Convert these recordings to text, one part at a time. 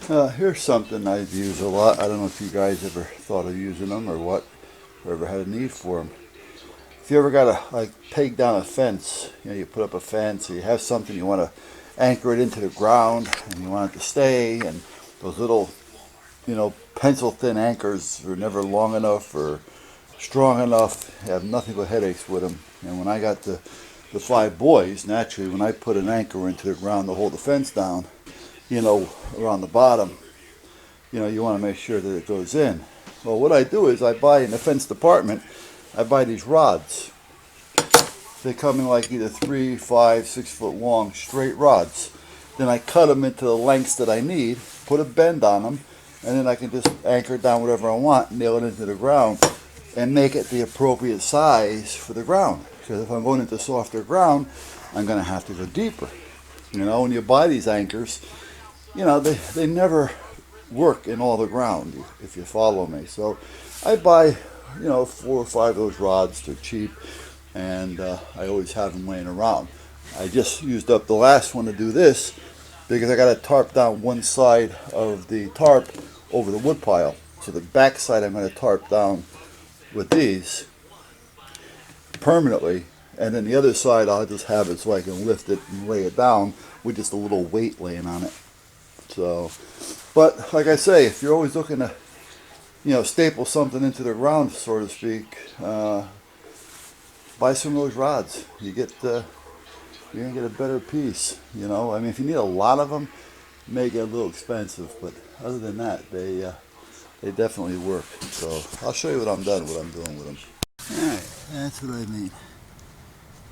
Here's something I use a lot. I don't know if you guys ever thought of using them or what, or ever had a need for them. If you ever got to like peg down a fence, you put up a fence, or you have something you want to anchor it into the ground, and you want it to stay, and those little, pencil thin anchors are never long enough or strong enough. You have nothing but headaches with them. And when I got the five boys, naturally, when I put an anchor into the ground to hold the fence down, around the bottom, you want to make sure that it goes in. Well, what I do is I buy in the fence department, I buy these rods. They come in like either 3, 5, 6 foot long straight rods. Then I cut them into the lengths that I need, put a bend on them, and then I can just anchor down whatever I want, nail it into the ground, and make it the appropriate size for the ground. Because if I'm going into softer ground, I'm going to have to go deeper. When you buy these anchors, they never work in all the ground, if you follow me. So I buy, 4 or 5 of those rods. They're cheap, and I always have them laying around. I just used up the last one to do this because I got to tarp down one side of the tarp over the wood pile. So the back side I'm going to tarp down with these permanently, and then the other side I'll just have it so I can lift it and lay it down with just a little weight laying on it. So, but like I say, if you're always looking to, staple something into the ground, so to speak, buy some of those rods. You're gonna get a better piece. I mean, if you need a lot of them, it may get a little expensive, but other than that, they definitely work. So I'll show you what I'm doing with them. All right, that's what I mean.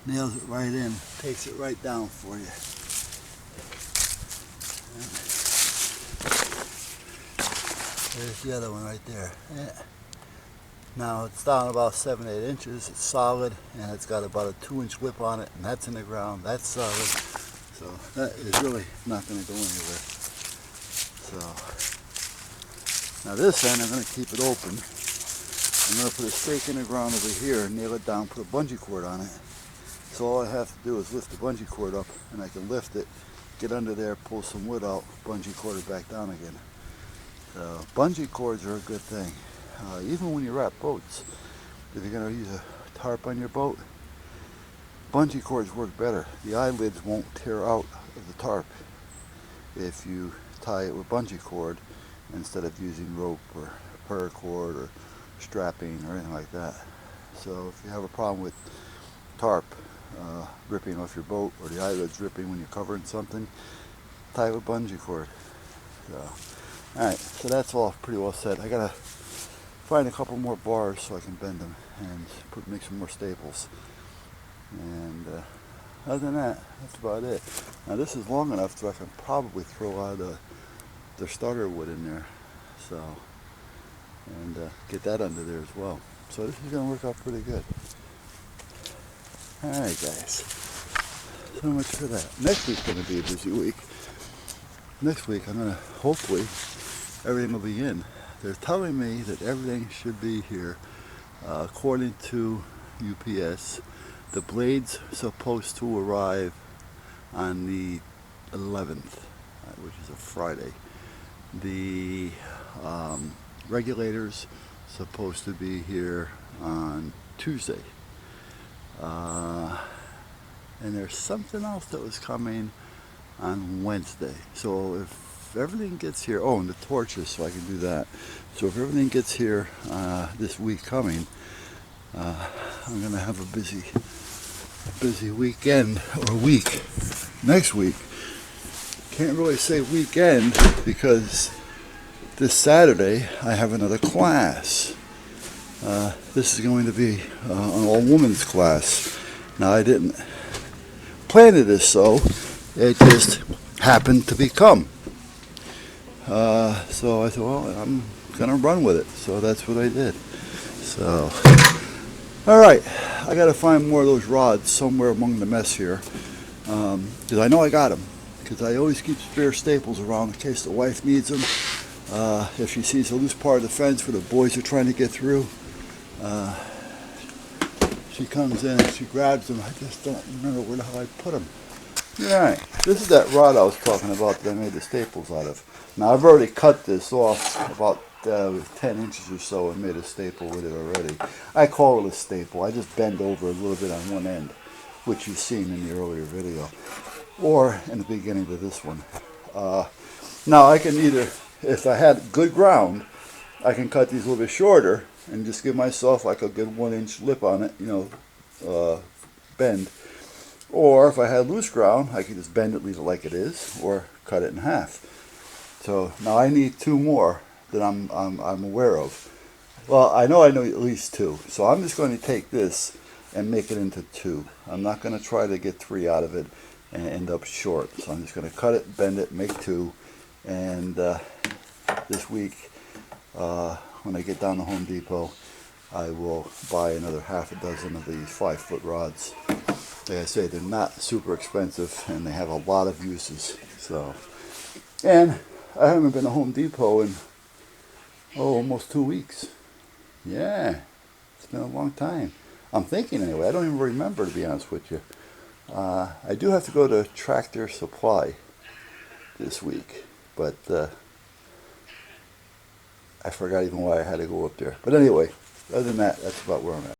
Nails it right in, takes it right down for you. There's the other one right there. Yeah. Now it's down about 7-8 inches. It's solid, and it's got about a 2-inch lip on it, and that's in the ground. That's solid. So that is really not going to go anywhere. So now this end, I'm going to keep it open. I'm going to put a stake in the ground over here, nail it down, put a bungee cord on it. So all I have to do is lift the bungee cord up, and I can lift it, get under there, pull some wood out, bungee cord it back down again. So bungee cords are a good thing. Even when you wrap boats, if you're going to use a tarp on your boat, bungee cords work better. The eyelids won't tear out of the tarp if you tie it with bungee cord instead of using rope or paracord or strapping or anything like that. So if you have a problem with tarp ripping off your boat, or the eyelids ripping when you're covering something, tie it with bungee cord. So, alright, so that's all pretty well set. I gotta find a couple more bars so I can bend them and make some more staples. And other than that, that's about it. Now this is long enough so I can probably throw out the starter wood in there. So, and get that under there as well. So this is going to work out pretty good. Alright guys, so much for that. Next week's going to be a busy week. Next week I'm going to, hopefully, everything will be in. They're telling me that everything should be here. According to UPS, the blade's supposed to arrive on the 11th, which is a Friday. The regulators supposed to be here on Tuesday. And there's something else that was coming on Wednesday. So if everything gets here, and the torches, so I can do that. So if everything gets here this week coming, I'm going to have a busy weekend or week next week. Can't really say weekend because this Saturday I have another class. This is going to be an all-women's class. Now I didn't plan it as so, it just happened to become. So I thought, well, I'm going to run with it. So that's what I did. So, alright, I got to find more of those rods somewhere among the mess here. Because I know I got them. Because I always keep spare staples around in case the wife needs them. If she sees a loose part of the fence where the boys are trying to get through, she comes in and she grabs them. I just don't remember where the hell I put them. Alright, this is that rod I was talking about that I made the staples out of. Now I've already cut this off about 10 inches or so and made a staple with it already. I call it a staple. I just bend over a little bit on one end, which you've seen in the earlier video, or in the beginning of this one. Now I can either, if I had good ground, I can cut these a little bit shorter and just give myself like a good 1-inch lip on it, bend. Or if I had loose ground, I could just bend it, leave it like it is, or cut it in half. So now I need 2 more that I'm aware of. Well, I know at least 2. So I'm just going to take this and make it into 2. I'm not going to try to get 3 out of it and end up short. So I'm just going to cut it, bend it, make 2. And this week, when I get down to Home Depot, I will buy another half a dozen of these 5-foot rods. Like I say, they're not super expensive and they have a lot of uses. So, and I haven't been to Home Depot in almost 2 weeks. Yeah, it's been a long time. I'm thinking anyway. I don't even remember, to be honest with you. I do have to go to Tractor Supply this week, but I forgot even why I had to go up there. But anyway, other than that, that's about where I'm at.